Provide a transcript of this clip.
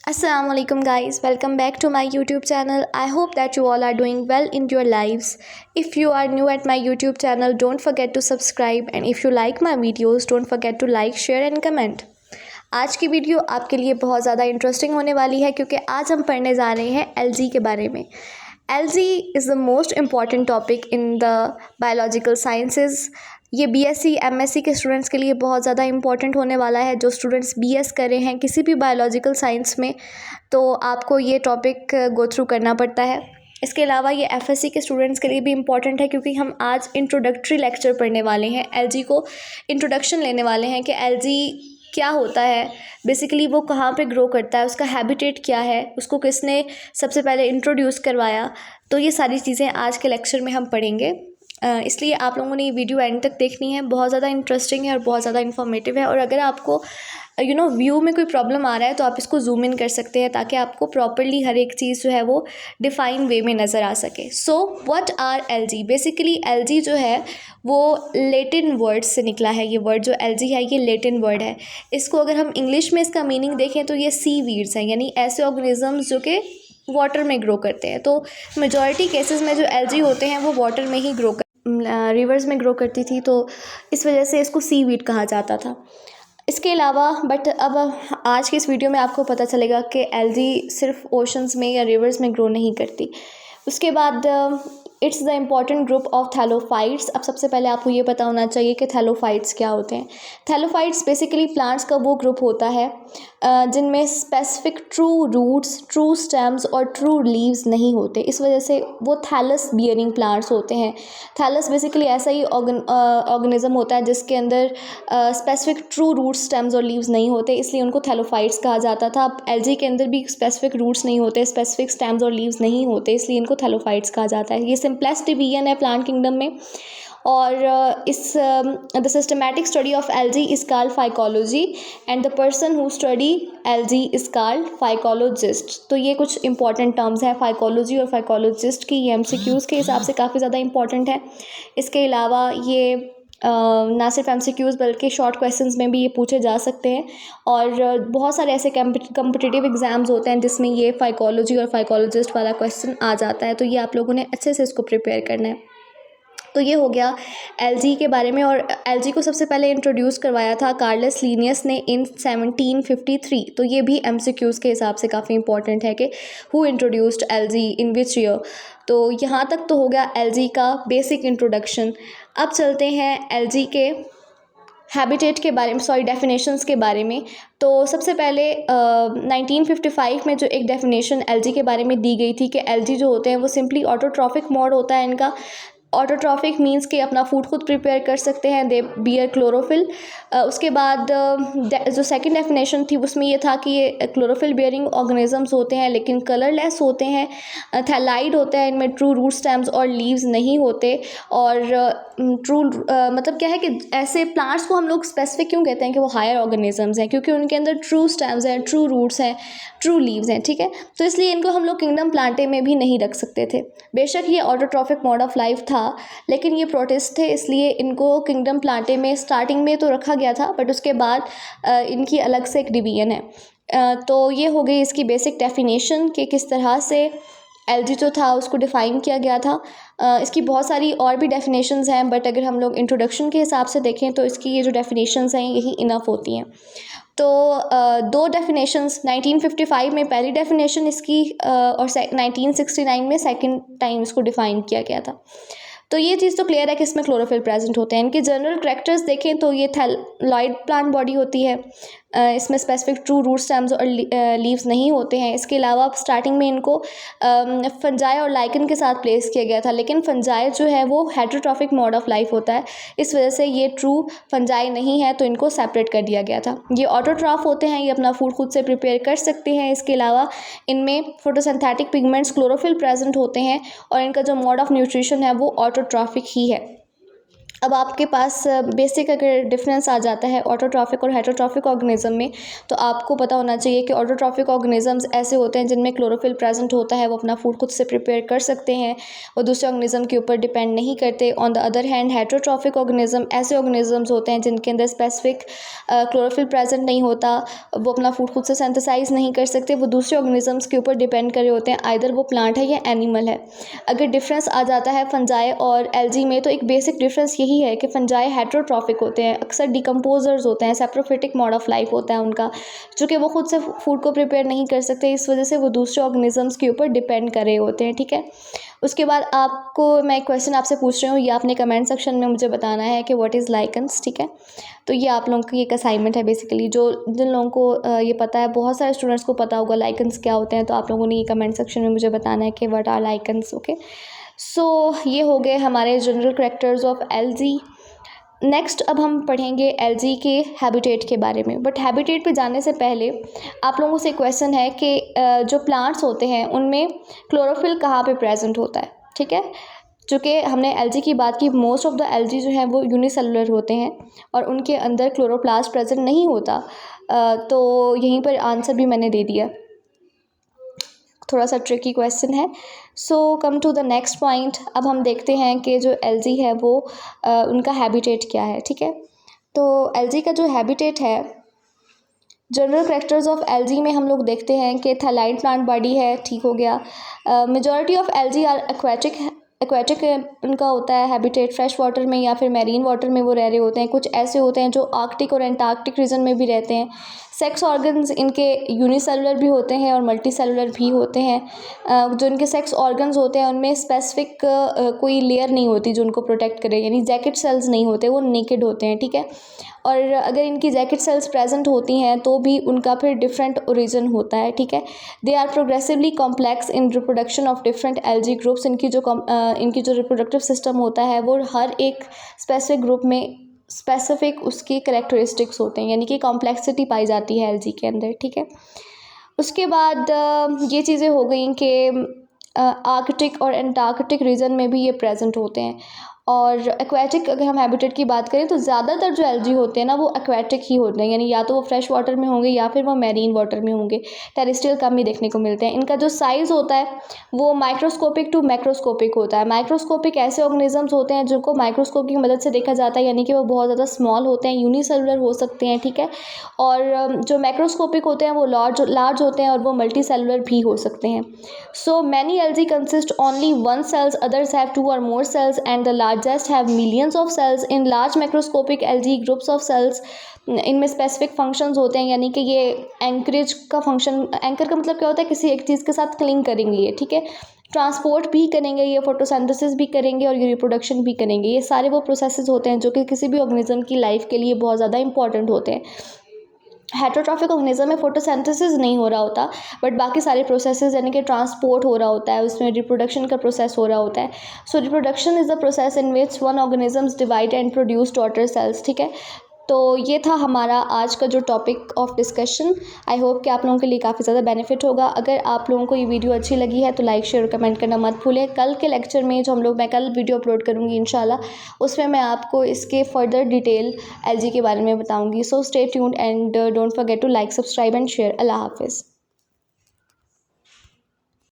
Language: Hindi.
Assalamualaikum guys, welcome back to my YouTube channel. I hope that you all are doing well in your lives. If you are new at my YouTube channel, don't forget to subscribe, and if you like my videos, don't forget to like, share and comment. आज की वीडियो आपके लिए बहुत ज़्यादा इंटरेस्टिंग होने वाली है क्योंकि आज हम पढ़ने जा रहे हैं एलजी के बारे में। LG is the most important topic in the biological sciences. ये बीएससी एमएससी के स्टूडेंट्स के लिए बहुत ज़्यादा इंपॉर्टेंट होने वाला है। जो स्टूडेंट्स बीएस कर रहे हैं किसी भी बायोलॉजिकल साइंस में, तो आपको ये टॉपिक गो थ्रू करना पड़ता है। इसके अलावा ये एफएससी के स्टूडेंट्स के लिए भी इम्पॉर्टेंट है क्योंकि हम आज इंट्रोडक्टरी लेक्चर पढ़ने वाले हैं। एलजी को इंट्रोडक्शन लेने वाले हैं कि एलजी क्या होता है, बेसिकली वो कहाँ पे ग्रो करता है, उसका हैबिटेट क्या है, उसको किसने सबसे पहले इंट्रोड्यूस करवाया। तो ये सारी चीज़ें आज के लेक्चर में हम पढ़ेंगे, इसलिए आप लोगों ने ये वीडियो एंड तक देखनी है। बहुत ज़्यादा इंटरेस्टिंग है और बहुत ज़्यादा इन्फॉर्मेटिव है। और अगर आपको व्यू में कोई प्रॉब्लम आ रहा है तो आप इसको जूम इन कर सकते हैं ताकि आपको प्रॉपरली हर एक चीज़ जो है वो डिफ़ाइन वे में नज़र आ सके। So what are algae? Basically algae जो है वो लेटिन वर्ड से निकला है। ये वर्ड जो एलजी है ये लेटिन वर्ड है। इसको अगर हम इंग्लिश में इसका मीनिंग देखें तो ये सी वीड्स हैं, यानी ऐसे ऑर्गेनिजम्स जो कि वाटर में ग्रो करते हैं। तो मेजॉरिटी केसेस में जो एलजी होते हैं वो वाटर में ही ग्रो रिवर्स में ग्रो करती थी, तो इस वजह से इसको सी वीड कहा जाता था। इसके अलावा अब आज की इस वीडियो में आपको पता चलेगा कि एलजी सिर्फ ओशंस में या रिवर्स में ग्रो नहीं करती। उसके बाद it's the important group of thallophytes. अब सबसे पहले आपको ये पता होना चाहिए कि थैलोफाइट्स क्या होते हैं। थैलोफाइट्स बेसिकली प्लांट्स का वो ग्रुप होता है जिनमें specific true roots, true stems और ट्रू लीव्स नहीं होते। इस वजह से वो थैलस बियरिंग प्लांट्स होते हैं। थैलस बेसिकली ऐसा ही ऑर्गेनिज्म होता है जिसके अंदर स्पेसिफिक ट्रू रूट्स, स्टेम्स और लीव्स नहीं होते, इसलिए उनको थैलोफाइट्स कहा जाता था। अब एलजी के अंदर भी स्पेसिफिक रूट्स नहीं होते, स्पेसिफिक स्टेम्स और लीव्स नहीं होते, इसलिए इनको थैलोफाइट्स कहा जाता है। ये सिंपलेस्ट डिवीजन है प्लांट किंगडम में। और the systematic study of algae is called phycology and the person who study algae is called phycologist. तो ये कुछ इंपॉर्टेंट टर्म्स हैं फाइकोलॉजी और फाइकोलॉजिस्ट की। ये एमसीक्यूज़ के हिसाब से काफ़ी ज़्यादा इंपॉर्टेंट है। इसके अलावा ये ना सिर्फ एमसीक्यूज़ बल्कि शॉर्ट क्वेश्चंस में भी ये पूछे जा सकते हैं। और बहुत सारे ऐसे कम्पिटिटिव एग्जाम्स होते हैं जिसमें ये फाइकोलॉजी और फाइकोलॉजिस्ट वाला क्वेश्चन आ जाता है, तो ये आप लोगों ने अच्छे से इसको प्रिपेयर करना है। तो ये हो गया एलजी के बारे में। और एलजी को सबसे पहले इंट्रोड्यूस करवाया था कार्लस लीनियस ने इन 1753। तो ये भी एमसीक्यूज़ के हिसाब से काफ़ी इंपॉर्टेंट है कि who introduced LG in which year. तो यहाँ तक तो हो गया एलजी का बेसिक इंट्रोडक्शन। अब चलते हैं एलजी के हैबिटेट के बारे में, डेफिनेशंस के बारे में। तो सबसे पहले 1955 में जो एक डेफिनेशन एलजी के बारे में दी गई थी कि एलजी जो होते हैं वो सिंपली ऑटोट्रॉफिक मॉड होता है इनका। ऑटोट्रॉफिक मींस कि अपना फूड खुद प्रिपेयर कर सकते हैं, दे बियर क्लोरोफिल। उसके बाद जो सेकंड डेफिनेशन थी उसमें ये था कि ये क्लोरोफिल बियरिंग ऑर्गेनिजम्स होते हैं लेकिन कलरलेस होते हैं, थैलाइड होता है, इनमें ट्रू रूट स्टेम्स और लीव्स नहीं होते। और ट्रू मतलब क्या है कि ऐसे प्लांट्स को हम लोग स्पेसिफिक क्यों कहते हैं कि वो हायर ऑर्गेनिजम्स हैं, क्योंकि उनके अंदर ट्रू स्टेम्स हैं, ट्रू रूट्स हैं, ट्रू लीव्स हैं, ठीक है। तो इसलिए इनको हम लोग किंगडम प्लांटे में भी नहीं रख सकते थे। बेशक ये ऑटोट्रॉफिक मोड ऑफ लाइफ था लेकिन ये प्रोटिस्ट थे, इसलिए इनको किंगडम प्लांटे में स्टार्टिंग में तो रखा गया था, बट उसके बाद इनकी अलग से एक डिवीजन है। तो ये हो गई इसकी बेसिक डेफिनेशन कि किस तरह से एलजी जो था उसको डिफ़ाइन किया गया था। इसकी बहुत सारी और भी डेफिनेशंस हैं, बट अगर हम लोग इंट्रोडक्शन के हिसाब से देखें तो इसकी ये जो डेफिनेशंस हैं यही इनफ होती हैं। तो दो डेफिनेशंस 1955 में पहली डेफिनेशन इसकी और 1969 में सेकंड टाइम इसको डिफ़ाइन किया गया था। तो ये चीज़ तो क्लियर है कि इसमें क्लोरोफिल प्रेजेंट होते हैं। इनके जनरल करैक्टर्स देखें तो ये थैलॉइड प्लांट बॉडी होती है, इसमें स्पेसिफिक ट्रू रूट स्टेम्स और लीव्स नहीं होते हैं। इसके अलावा स्टार्टिंग में इनको फंजाई और लाइकन के साथ प्लेस किया गया था, लेकिन फंजाई जो है वो हेटेरोट्रॉफिक मोड ऑफ लाइफ होता है, इस वजह से ये ट्रू फंजाई नहीं है, तो इनको सेपरेट कर दिया गया था। ये ऑटोट्रॉफ होते हैं, ये अपना फूड खुद से प्रिपेयर कर सकते हैं। इसके अलावा इनमें फोटोसिंथेटिक पिगमेंट्स क्लोरोफिल प्रेजेंट होते हैं और इनका जो मोड ऑफ न्यूट्रिशन है वो ऑटोट्रॉफिक ही है। अब आपके पास बेसिक अगर डिफरेंस आ जाता है ऑटोट्रॉफिक और हेटरोट्रॉफिक ऑर्गेनिज्म में, तो आपको पता होना चाहिए कि ऑटोट्रॉफिक ऑर्गेनिजम्स ऐसे होते हैं जिनमें क्लोरोफिल प्रेजेंट होता है, वो अपना फूड खुद से प्रिपेयर कर सकते हैं, वो दूसरे ऑर्गेनिज्म के ऊपर डिपेंड नहीं करते। On the other hand heterotrophic organism ऐसे ऑर्गेनिजम्स होते हैं जिनके अंदर स्पेसिफिक क्लोरोफिल प्रेजेंट नहीं होता, वो अपना फूड खुद से सिंथेसाइज नहीं कर सकते, वो दूसरे ऑर्गेनिजम्स के ऊपर डिपेंड करे होते हैं, आइदर वो प्लांट है या एनिमल है। अगर डिफरेंस आ जाता है फंजाई और एल्गी में, तो एक बेसिक डिफरेंस यही है कि फंजाई हेटरोट्रॉफिक होते हैं, अक्सर डिकम्पोजर्स होते हैं, सेप्रोफिटिक मोड ऑफ लाइफ होता है उनका, चूँकि वो खुद से फूड को प्रिपेयर नहीं कर सकते, इस वजह से वो दूसरे ऑर्गेनिजम्स के ऊपर डिपेंड कर रहे होते हैं। ठीक है, उसके बाद आपको मैं एक क्वेश्चन आपसे पूछ रही हूँ, ये आपने कमेंट सेक्शन में मुझे बताना है कि व्हाट इज़ लाइकन्स। ठीक है, तो ये आप लोगों की एक असाइनमेंट है बेसिकली, जो जिन लोगों को ये पता है, बहुत सारे स्टूडेंट्स को पता होगा लाइकन्स क्या होते हैं, तो आप लोगों ने ये कमेंट सेक्शन में मुझे बताना है कि व्हाट आर लाइकन्स। ओके, सो ये हो गए हमारे general characters of algae. Next अब हम पढ़ेंगे एल्गी के हैबिटेट के बारे में, बट हैबिटेट पे जाने से पहले आप लोगों से क्वेश्चन है कि जो प्लांट्स होते हैं उनमें क्लोरोफिल कहाँ पे प्रेजेंट होता है। ठीक है, चूँकि हमने एल्गी की बात की, मोस्ट ऑफ द एल्गी जो है वो यूनिसेलुलर होते हैं और उनके अंदर क्लोरोप्लास्ट प्रेजेंट नहीं होता, तो यहीं पर आंसर भी मैंने दे दिया। थोड़ा सा ट्रिकी क्वेश्चन है। So come to the next point, अब हम देखते हैं कि जो एल्गी है वो उनका हैबिटेट क्या है। ठीक है, तो एल्गी का जो हैबिटेट है, जनरल करैक्टर्स ऑफ एल्गी में हम लोग देखते हैं कि थैलाइन प्लांट बॉडी है, ठीक हो गया। Majority of algae are aquatic उनका होता है हैबिटेट, फ्रेश वाटर में या फिर मैरीन वाटर में वो रह रहे होते हैं। कुछ ऐसे होते हैं जो आर्कटिक और एंटार्कटिक रीजन में भी रहते हैं। सेक्स ऑर्गन्स इनके यूनिसेलुलर भी होते हैं और मल्टी सेलुलर भी होते हैं। जो इनके सेक्स ऑर्गन्स होते हैं उनमें स्पेसिफिक कोई लेयर नहीं होती जो उनको प्रोटेक्ट करे, यानी जैकेट सेल्स नहीं होते, वो नेकेड होते हैं। ठीक है, और अगर इनकी जैकेट सेल्स प्रेजेंट होती हैं तो भी उनका फिर डिफरेंट ओरिजिन होता है। ठीक है, they are progressively complex in reproduction of different algae groups. इनकी जो रिप्रोडक्टिव सिस्टम होता है वो हर एक स्पेसिफिक ग्रुप में स्पेसिफिक उसकी करेक्टरिस्टिक्स होते हैं, यानी कि कॉम्प्लेक्सिटी पाई जाती है एल्गी के अंदर। ठीक है, उसके बाद ये चीज़ें हो गई कि आर्कटिक और एंटार्कटिक रीजन में भी ये प्रेजेंट होते हैं। और एक्वेटिक अगर हम हैबिटेट की बात करें तो ज़्यादातर जो एल्गी होते हैं ना वो एक्वेटिक ही होते हैं, यानी या तो वो फ्रेश वाटर में होंगे या फिर वो मैरीन वाटर में होंगे, टेरेस्ट्रियल कम ही देखने को मिलते हैं। इनका जो साइज़ होता है वो माइक्रोस्कोपिक टू मैक्रोस्कोपिक होता है। माइक्रोस्कोपिक ऐसे ऑर्गेनिजम्स होते हैं जिनको माइक्रोस्कोप की मदद से देखा जाता है, यानी कि वो बहुत ज़्यादा स्मॉल होते हैं, यूनिसेलुलर हो सकते हैं। ठीक है, और जो मैक्रोस्कोपिक होते हैं वो लार्ज होते हैं और वो मल्टी सेलुलर भी हो सकते हैं। So many algae consist only one cells, others have two or more cells and the largest have millions of cells. In large macroscopic algae groups of cells, इनमें स्पेसिफिक फंक्शंस होते हैं, यानी कि ये एंकरेज का फंक्शन, एंकर का मतलब क्या होता है, किसी एक चीज़ के साथ क्लिंग करेंगे ये। ठीक है, ट्रांसपोर्ट भी करेंगे ये, फोटोसिंथेसिस भी करेंगे और ये रिप्रोडक्शन भी करेंगे। ये सारे वो प्रोसेसेस होते हैं जो कि किसी भी ऑर्गेनिज्म की लाइफ के लिए बहुत ज़्यादा इंपॉर्टेंट होते हैं। हेटरोट्रॉफिक ऑर्गेनिज्म में फोटोसिंथेसिस नहीं हो रहा होता, बट बाकी सारे प्रोसेसेस यानी कि ट्रांसपोर्ट हो रहा होता है, उसमें रिप्रोडक्शन का प्रोसेस हो रहा होता है। सो reproduction is the process in which one organisms divide and produce daughter cells. ठीक है, तो ये था हमारा आज का जो topic of discussion. I hope कि आप लोगों के लिए काफ़ी ज़्यादा बेनिफिट होगा। अगर आप लोगों को ये वीडियो अच्छी लगी है तो लाइक शेयर और कमेंट करना मत भूलें। कल के लेक्चर में मैं कल वीडियो अपलोड करूँगी इंशाल्लाह, उसमें मैं आपको इसके फर्दर डिटेल एल्गी के बारे में बताऊँगी। So stay tuned and don't forget to like, subscribe and share. अल्लाह हाफिज़।